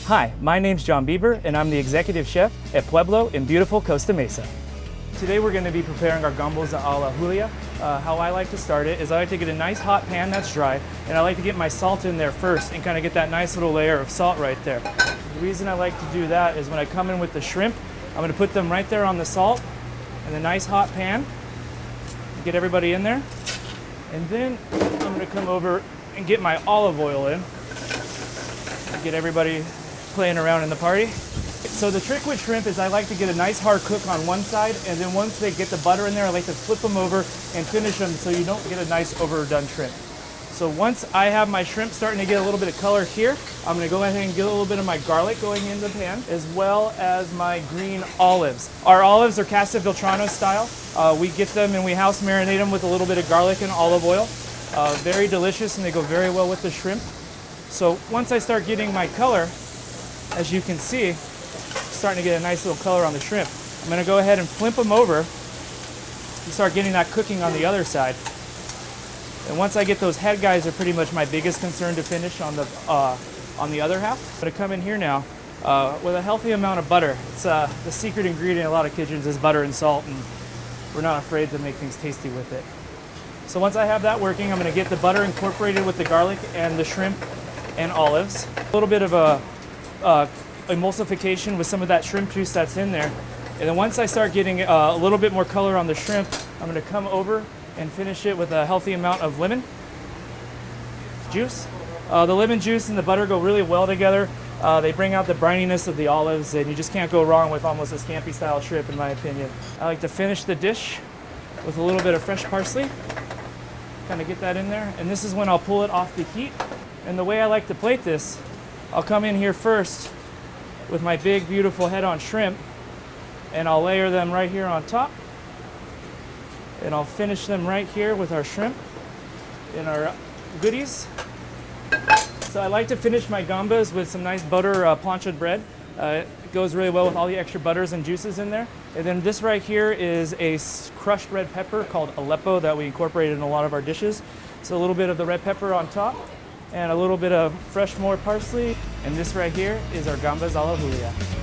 Hi, my name's John Beber, and I'm the executive chef at Pueblo in beautiful Costa Mesa. Today we're going to be preparing our gambas al Ajillo. How I like to start it is I like to get a nice hot pan that's dry, and I like to get my salt in there first and kind of get that nice little layer of salt right there. The reason I like to do that is when I come in with the shrimp, I'm going to put them right there on the salt in the nice hot pan, get everybody in there, and then I'm going to come over and get my olive oil in, get everybody playing around in the party. So the trick with shrimp is I like to get a nice hard cook on one side, and then once they get the butter in there, I like to flip them over and finish them so you don't get a nice overdone shrimp. So once I have my shrimp starting to get a little bit of color here, I'm going to go ahead and get a little bit of my garlic going in the pan, as well as my green olives. Our olives are Castelfiltrano style. We get them and we house marinate them with a little bit of garlic and olive oil. Very delicious, and they go very well with the shrimp. So once I start getting my color, as you can see, starting to get a nice little color on the shrimp, I'm going to go ahead and flip them over and start getting that cooking on the other side. And once I get those head guys, are pretty much my biggest concern to finish on the other half. I'm going to come in here now with a healthy amount of butter. It's the secret ingredient in a lot of kitchens is butter and salt, and we're not afraid to make things tasty with it. So once I have that working, I'm going to get the butter incorporated with the garlic and the shrimp and olives. A little bit of a emulsification with some of that shrimp juice that's in there. And then once I start getting a little bit more color on the shrimp, I'm going to come over and finish it with a healthy amount of lemon juice. The lemon juice and the butter go really well together. They bring out the brininess of the olives, and you just can't go wrong with almost a scampi style shrimp, in my opinion. I like to finish the dish with a little bit of fresh parsley. Kind of get that in there. And this is when I'll pull it off the heat. And the way I like to plate this, I'll come in here first with my big, beautiful head-on shrimp, and I'll layer them right here on top. And I'll finish them right here with our shrimp and our goodies. So I like to finish my gambas with some nice butter plancha bread. It goes really well with all the extra butters and juices in there. And then this right here is a crushed red pepper called Aleppo that we incorporated in a lot of our dishes. So a little bit of the red pepper on top, and a little bit of fresh more parsley. And this right here is our gambas al Ajillo.